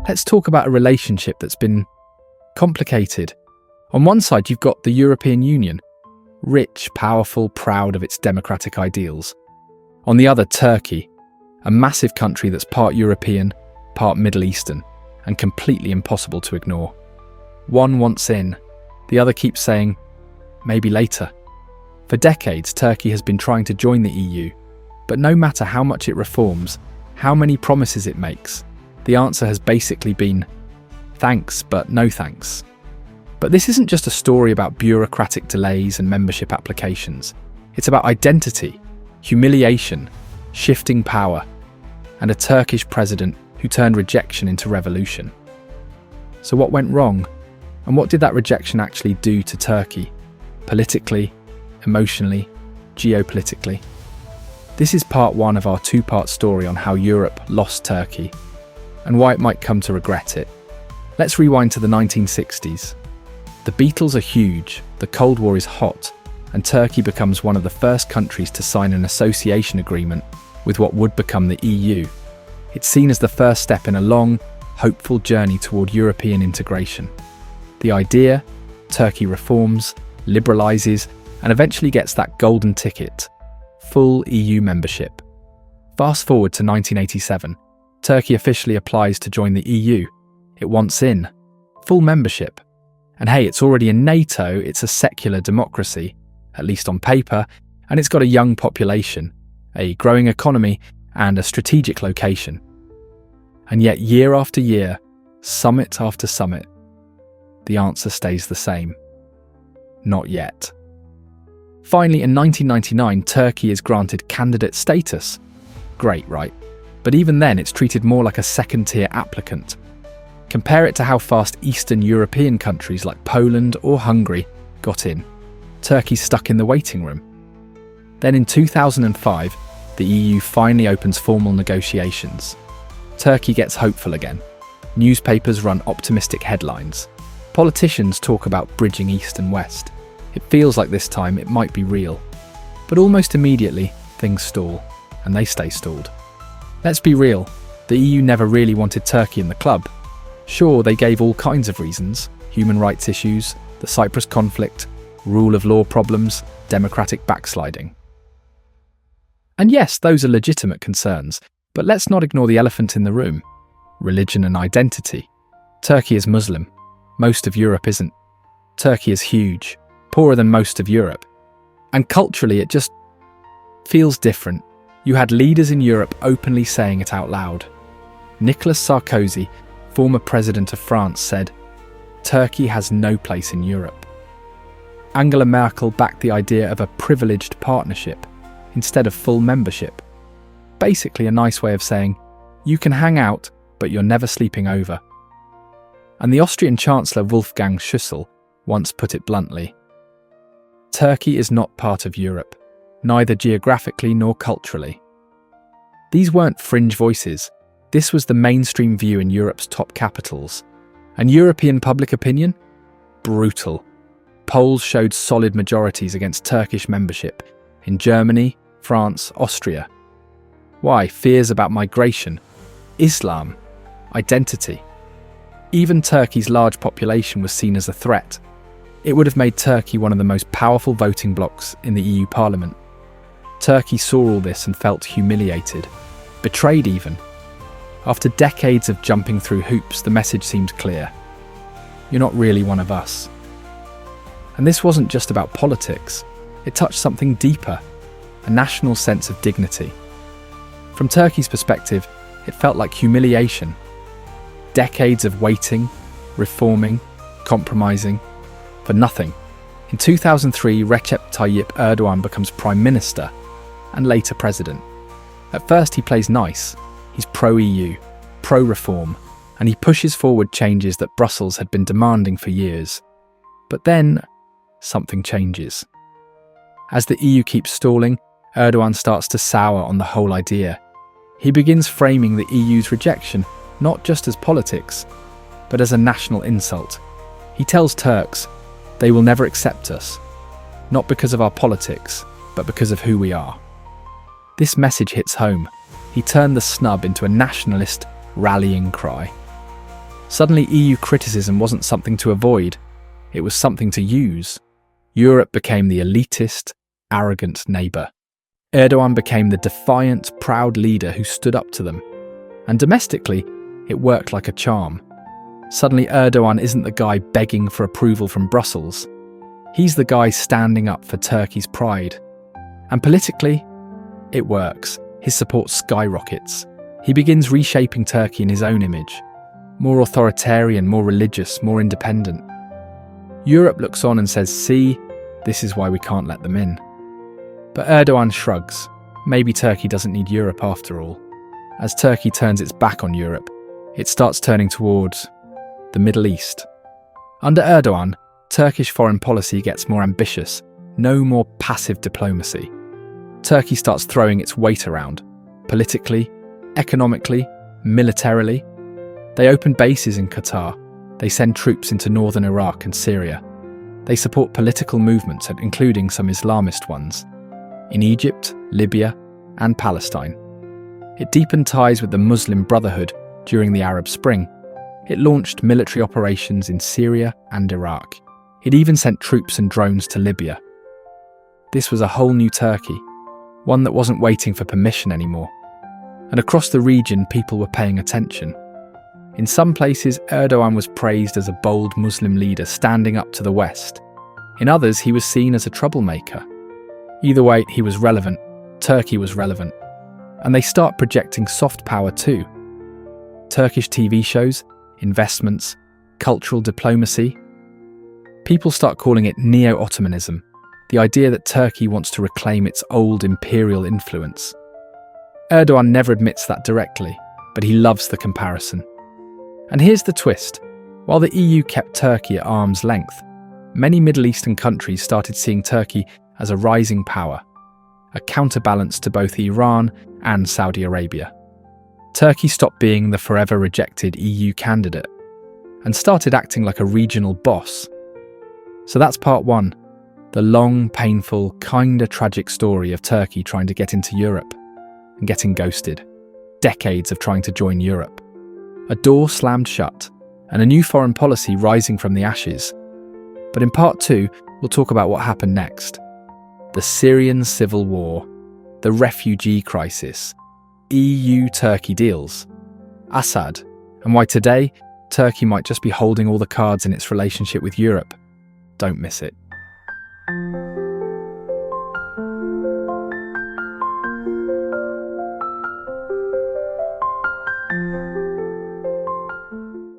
Let's talk about a relationship that's been complicated. On one side, you've got the European Union, rich, powerful, proud of its democratic ideals. On the other, Turkey, a massive country that's part European, part Middle Eastern, and completely impossible to ignore. One wants in, the other keeps saying, maybe later. For decades, Turkey has been trying to join the EU, but no matter how much it reforms, how many promises it makes, the answer has basically been, thanks, but no thanks. But this isn't just a story about bureaucratic delays and membership applications. It's about identity, humiliation, shifting power, and a Turkish president who turned rejection into revolution. So what went wrong? And what did that rejection actually do to Turkey? Politically, emotionally, geopolitically? This is part one of our two-part story on how Europe lost Turkey and why it might come to regret it. Let's rewind to the 1960s. The Beatles are huge, the Cold War is hot, and Turkey becomes one of the first countries to sign an association agreement with what would become the EU. It's seen as the first step in a long, hopeful journey toward European integration. The idea, Turkey reforms, liberalises, and eventually gets that golden ticket, full EU membership. Fast forward to 1987, Turkey officially applies to join the EU. It wants in, full membership. And hey, it's already in NATO, it's a secular democracy, at least on paper, and it's got a young population, a growing economy, and a strategic location. And yet, year after year, summit after summit, the answer stays the same. Not yet. Finally, in 1999, Turkey is granted candidate status. Great, right? But even then, it's treated more like a second-tier applicant. Compare it to how fast Eastern European countries like Poland or Hungary got in. Turkey's stuck in the waiting room. Then in 2005, the EU finally opens formal negotiations. Turkey gets hopeful again. Newspapers run optimistic headlines. Politicians talk about bridging East and West. It feels like this time it might be real. But almost immediately, things stall, and they stay stalled. Let's be real, the EU never really wanted Turkey in the club. Sure, they gave all kinds of reasons: human rights issues, the Cyprus conflict, rule of law problems, democratic backsliding. And yes, those are legitimate concerns, but let's not ignore the elephant in the room: religion and identity. Turkey is Muslim. Most of Europe isn't. Turkey is huge, poorer than most of Europe. And culturally, it just feels different. You had leaders in Europe openly saying it out loud. Nicolas Sarkozy, former president of France, said, "Turkey has no place in Europe." Angela Merkel backed the idea of a privileged partnership instead of full membership. Basically a nice way of saying, you can hang out, but you're never sleeping over. And the Austrian Chancellor Wolfgang Schüssel once put it bluntly: Turkey is not part of Europe, neither geographically nor culturally. These weren't fringe voices. This was the mainstream view in Europe's top capitals. And European public opinion? Brutal. Polls showed solid majorities against Turkish membership in Germany, France, Austria. Why? Fears about migration, Islam, identity. Even Turkey's large population was seen as a threat. It would have made Turkey one of the most powerful voting blocs in the EU Parliament. Turkey saw all this and felt humiliated, betrayed even. After decades of jumping through hoops, the message seemed clear: you're not really one of us. And this wasn't just about politics. It touched something deeper, a national sense of dignity. From Turkey's perspective, it felt like humiliation. Decades of waiting, reforming, compromising, for nothing. In 2003, Recep Tayyip Erdoğan becomes Prime Minister and later President. At first he plays nice. He's pro-EU, pro-reform, and he pushes forward changes that Brussels had been demanding for years. But then, something changes. As the EU keeps stalling, Erdoğan starts to sour on the whole idea. He begins framing the EU's rejection not just as politics, but as a national insult. He tells Turks, they will never accept us, not because of our politics, but because of who we are. This message hits home. He turned the snub into a nationalist rallying cry. Suddenly, EU criticism wasn't something to avoid, it was something to use. Europe became the elitist, arrogant neighbour. Erdoğan became the defiant, proud leader who stood up to them. And domestically, it worked like a charm. Suddenly, Erdoğan isn't the guy begging for approval from Brussels. He's the guy standing up for Turkey's pride. And politically, it works. His support skyrockets. He begins reshaping Turkey in his own image. More authoritarian, more religious, more independent. Europe looks on and says, see, this is why we can't let them in. But Erdoğan shrugs. Maybe Turkey doesn't need Europe after all. As Turkey turns its back on Europe, it starts turning towards the Middle East. Under Erdoğan, Turkish foreign policy gets more ambitious, no more passive diplomacy. Turkey starts throwing its weight around, politically, economically, militarily. They open bases in Qatar. They send troops into northern Iraq and Syria. They support political movements, including some Islamist ones, in Egypt, Libya, and Palestine. It deepened ties with the Muslim Brotherhood during the Arab Spring. It launched military operations in Syria and Iraq. It even sent troops and drones to Libya. This was a whole new Turkey, one that wasn't waiting for permission anymore. And across the region, people were paying attention. In some places, Erdoğan was praised as a bold Muslim leader standing up to the West. In others, he was seen as a troublemaker. Either way, he was relevant. Turkey was relevant. And they start projecting soft power too. Turkish TV shows, investments, cultural diplomacy. People start calling it neo-Ottomanism, the idea that Turkey wants to reclaim its old imperial influence. Erdoğan never admits that directly, but he loves the comparison. And here's the twist. While the EU kept Turkey at arm's length, many Middle Eastern countries started seeing Turkey as a rising power, a counterbalance to both Iran and Saudi Arabia. Turkey stopped being the forever rejected EU candidate and started acting like a regional boss. So that's part one, the long, painful, kinda tragic story of Turkey trying to get into Europe and getting ghosted. Decades of trying to join Europe. A door slammed shut, and a new foreign policy rising from the ashes. But in part two, we'll talk about what happened next. The Syrian civil war, the refugee crisis, EU-Turkey deals, Assad, and why today, Turkey might just be holding all the cards in its relationship with Europe. Don't miss it.